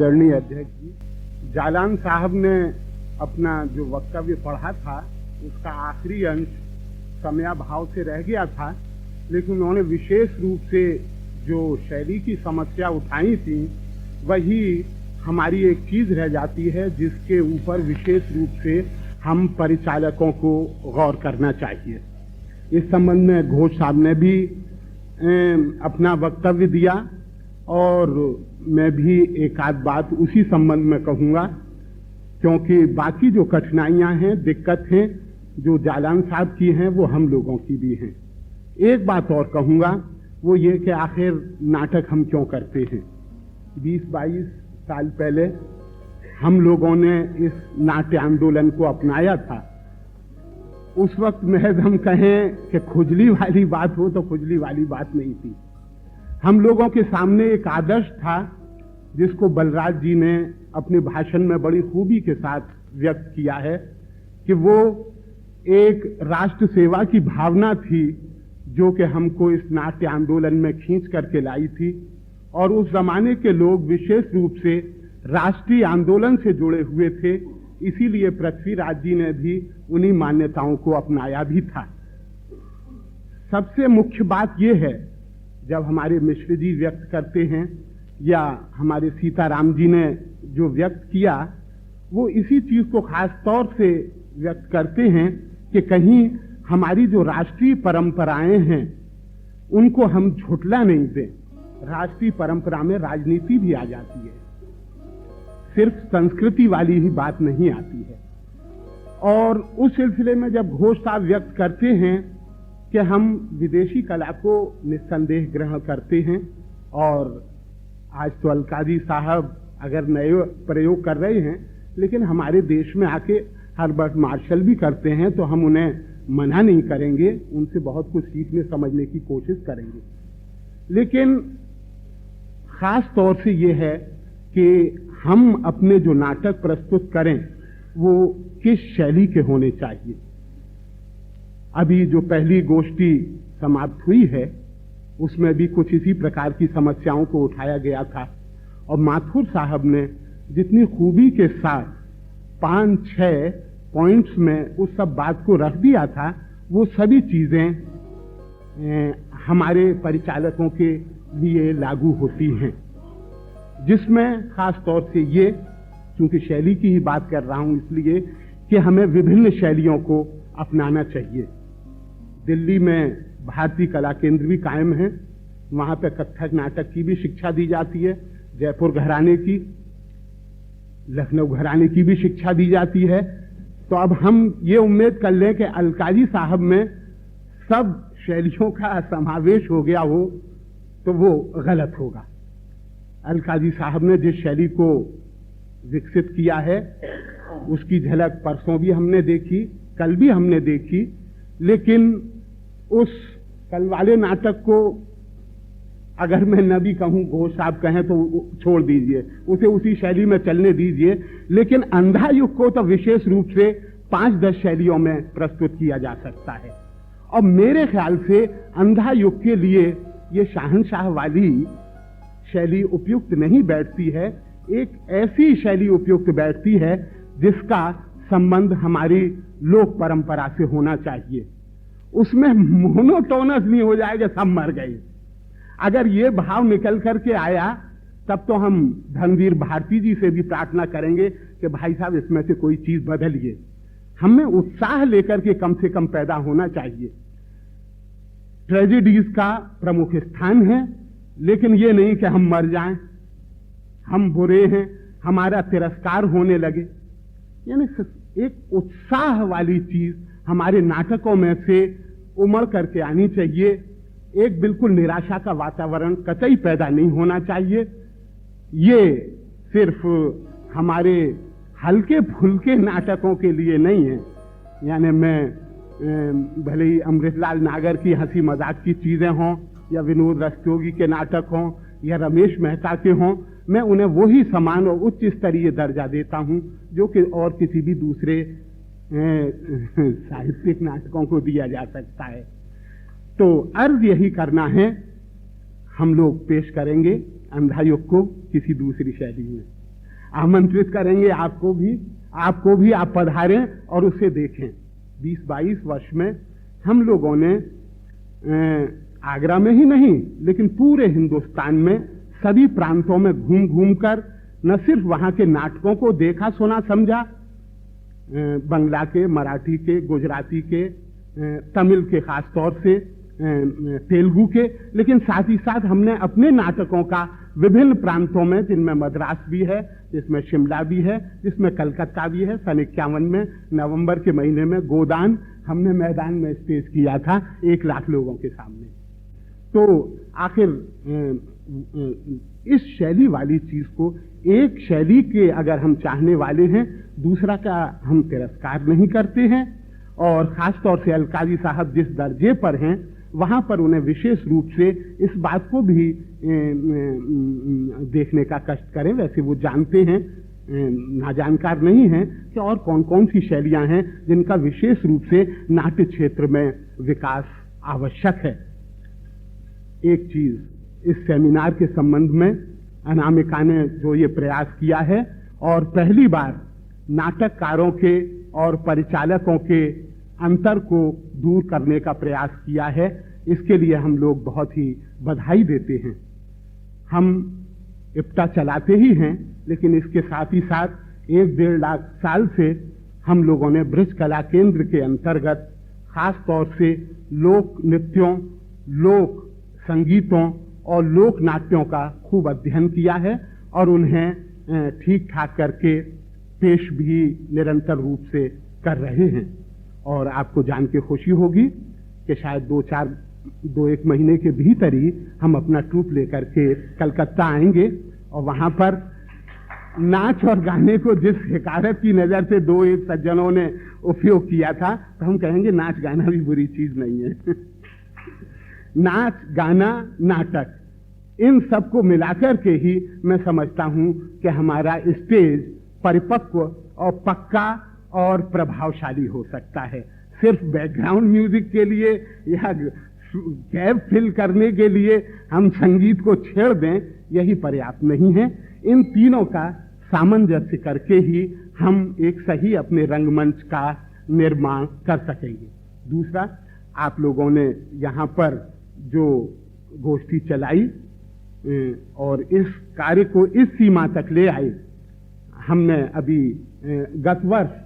आदरणीय अध्यक्ष जी, जालान साहब ने अपना जो वक्तव्य पढ़ा था उसका आखिरी अंश समयाभाव से रह गया था, लेकिन उन्होंने विशेष रूप से जो शैली की समस्या उठाई थी वही हमारी एक चीज रह जाती है जिसके ऊपर विशेष रूप से हम परिचालकों को गौर करना चाहिए। इस संबंध में घोष साहब ने भी अपना वक्तव्य दिया और मैं भी एक आध बात उसी संबंध में कहूंगा, क्योंकि बाकी जो कठिनाइयां हैं, दिक्कत हैं जो जालान साहब की हैं वो हम लोगों की भी हैं। एक बात और कहूंगा, वो ये कि आखिर नाटक हम क्यों करते हैं। 20-22 साल पहले हम लोगों ने इस नाट्य आंदोलन को अपनाया था। उस वक्त महज हम कहें कि खुजली वाली बात हो तो खुजली वाली बात नहीं थी। हम लोगों के सामने एक आदर्श था जिसको बलराज जी ने अपने भाषण में बड़ी खूबी के साथ व्यक्त किया है कि वो एक राष्ट्र सेवा की भावना थी जो कि हमको इस नाट्य आंदोलन में खींच करके लाई थी, और उस जमाने के लोग विशेष रूप से राष्ट्रीय आंदोलन से जुड़े हुए थे, इसीलिए पृथ्वीराज जी ने भी उन्हीं मान्यताओं को अपनाया भी था। सबसे मुख्य बात यह है, जब हमारे मिश्र जी व्यक्त करते हैं या हमारे सीताराम जी ने जो व्यक्त किया, वो इसी चीज को खास तौर से व्यक्त करते हैं कि कहीं हमारी जो राष्ट्रीय परंपराएं हैं उनको हम झुठला नहीं दें। राष्ट्रीय परंपरा में राजनीति भी आ जाती है, सिर्फ संस्कृति वाली ही बात नहीं आती है। और उस सिलसिले में जब घोष साहब व्यक्त करते हैं कि हम विदेशी कला को निस्संदेह ग्रहण करते हैं, और आज तो अलकाजी साहब अगर नए प्रयोग कर रहे हैं, लेकिन हमारे देश में आके हर्बर्ट मार्शल भी करते हैं, तो हम उन्हें मना नहीं करेंगे, उनसे बहुत कुछ सीखने समझने की कोशिश करेंगे। लेकिन खास तौर से ये है कि हम अपने जो नाटक प्रस्तुत करें वो किस शैली के होने चाहिए। अभी जो पहली गोष्ठी समाप्त हुई है उसमें भी कुछ इसी प्रकार की समस्याओं को उठाया गया था, और माथुर साहब ने जितनी खूबी के साथ 5-6 पॉइंट्स में उस सब बात को रख दिया था, वो सभी चीजें हमारे परिचालकों के लिए लागू होती हैं, जिसमें खास तौर से ये, चूंकि शैली की ही बात कर रहा हूं इसलिए कि हमें विभिन्न शैलियों को अपनाना चाहिए। दिल्ली में भारतीय कला केंद्र भी कायम है, वहां पे कथक नाटक की भी शिक्षा दी जाती है, जयपुर घराने की, लखनऊ घराने की भी शिक्षा दी जाती है। तो अब हम ये उम्मीद कर लें कि अलकाजी साहब में सब शैलियों का समावेश हो गया हो तो वो गलत होगा। अलकाजी साहब ने जिस शैली को विकसित किया है उसकी झलक परसों भी हमने देखी, कल भी हमने देखी, लेकिन उस कल वाले नाटक को अगर मैं न भी कहूं, घोष साहब कहें तो छोड़ दीजिए, उसे उसी शैली में चलने दीजिए। लेकिन अंधा युग को तो विशेष रूप से 5-10 शैलियों में प्रस्तुत किया जा सकता है, और मेरे ख्याल से अंधा युग के लिए ये शहंशाह वाली शैली उपयुक्त नहीं बैठती है। एक ऐसी शैली उपयुक्त बैठती है जिसका संबंध हमारी लोक परंपरा से होना चाहिए। उसमें मोनोटोनस नहीं हो जाएगा, सब मर गए। अगर ये भाव निकल करके आया तब तो हम धनवीर भारती जी से भी प्रार्थना करेंगे कि भाई साहब इसमें से कोई चीज बदलिए। हमें उत्साह लेकर के कम से कम पैदा होना चाहिए। ट्रेजेडीज का प्रमुख स्थान है, लेकिन ये नहीं कि हम मर जाएं, हम बुरे हैं, हमारा तिरस्कार होने लगे। यानी एक उत्साह वाली चीज हमारे नाटकों में से उमड़ करके आनी चाहिए। एक बिल्कुल निराशा का वातावरण कतई पैदा नहीं होना चाहिए। ये सिर्फ हमारे हल्के फुल्के नाटकों के लिए नहीं है। यानी मैं भले ही अमृतलाल नागर की हंसी मजाक की चीजें हों, या विनोद रस्तोगी के नाटक हों, या रमेश मेहता के हों, मैं उन्हें वही समान और उच्च स्तरीय दर्जा देता हूं जो कि और किसी भी दूसरे साहित्यिक नाटकों को दिया जा सकता है। तो अर्ज यही करना है, हम लोग पेश करेंगे अंधा युग को किसी दूसरी शैली में। आमंत्रित करेंगे आपको भी आप पधारें और उसे देखें। 20-22 वर्ष में हम लोगों ने आगरा में ही नहीं लेकिन पूरे हिंदुस्तान में सभी प्रांतों में घूम घूम कर न सिर्फ वहां के नाटकों को देखा, सुना, समझा, बंगला के, मराठी के, गुजराती के, तमिल के, खास तौर से तेलुगु के, लेकिन साथ ही साथ हमने अपने नाटकों का विभिन्न प्रांतों में, जिनमें मद्रास भी है, जिसमें शिमला भी है, जिसमें कलकत्ता भी है, सन 51 में नवंबर के महीने में गोदान हमने मैदान में स्टेज किया था 1 लाख लोगों के सामने। तो आखिर इस शैली वाली चीज को, एक शैली के अगर हम चाहने वाले हैं, दूसरा का हम तिरस्कार नहीं करते हैं, और खास तौर से अलकाजी साहब जिस दर्जे पर हैं वहां पर उन्हें विशेष रूप से इस बात को भी देखने का कष्ट करें। वैसे वो जानते हैं, नाजानकार नहीं हैं कि और कौन कौन सी शैलियां हैं जिनका विशेष रूप से नाट्य क्षेत्र में विकास आवश्यक है। एक चीज इस सेमिनार के संबंध में अनामिका ने जो ये प्रयास किया है और पहली बार नाटककारों के और परिचालकों के अंतर को दूर करने का प्रयास किया है, इसके लिए हम लोग बहुत ही बधाई देते हैं। हम इप्टा चलाते ही हैं, लेकिन इसके साथ ही साथ 1-1.5 लाख साल से हम लोगों ने ब्रज कला केंद्र के अंतर्गत खास तौर से लोक नृत्यों, लोक संगीतों और लोक नाट्यों का खूब अध्ययन किया है और उन्हें ठीक ठाक करके पेश भी निरंतर रूप से कर रहे हैं। और आपको जान के खुशी होगी कि शायद 2-1 महीने के भीतर ही हम अपना ट्रूप लेकर के कलकत्ता आएंगे और वहां पर नाच और गाने को जिस हिकारत की नजर से 2-1 सज्जनों ने उपयोग किया था, तो हम कहेंगे नाच गाना भी बुरी चीज नहीं है। नाच, गाना, नाटक, इन सबको मिलाकर के ही मैं समझता हूं कि हमारा स्टेज परिपक्व और पक्का और प्रभावशाली हो सकता है। सिर्फ बैकग्राउंड म्यूजिक के लिए या गैप फिल करने के लिए हम संगीत को छेड़ दें, यही पर्याप्त नहीं है। इन तीनों का सामंजस्य करके ही हम एक सही अपने रंगमंच का निर्माण कर सकेंगे। दूसरा, आप लोगों ने यहाँ पर जो गोष्ठी चलाई और इस कार्य को इस सीमा तक ले आए, हमने अभी गत वर्ष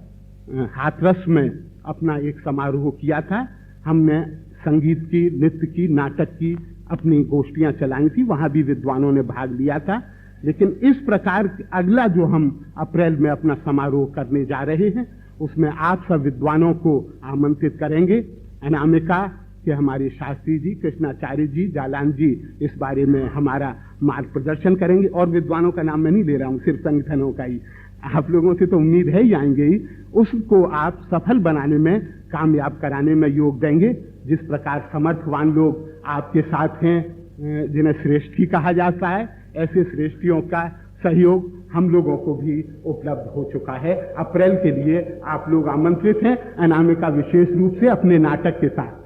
हाथरस में अपना एक समारोह किया था। हमने संगीत की, नृत्य की, नाटक की अपनी गोष्ठियां चलाई थी, वहां भी विद्वानों ने भाग लिया था। लेकिन इस प्रकार अगला जो हम अप्रैल में अपना समारोह करने जा रहे हैं, उसमें आप सब विद्वानों को आमंत्रित करेंगे। अनामिका के हमारे शास्त्री जी, कृष्णाचार्य जी, जालान जी इस बारे में हमारा मार्ग प्रदर्शन करेंगे। और विद्वानों का नाम मैं नहीं ले रहा हूं, सिर्फ संगठनों का ही। आप लोगों से तो उम्मीद है ही आएंगे ही, उसको आप सफल बनाने में, कामयाब कराने में योग देंगे। जिस प्रकार समर्थवान लोग आपके साथ हैं, जिन्हें श्रेष्ठी कहा जाता है, ऐसे श्रेष्ठियों का सहयोग हम लोगों को भी उपलब्ध हो चुका है। अप्रैल के लिए आप लोग आमंत्रित हैं, अनामिका विशेष रूप से अपने नाटक के साथ।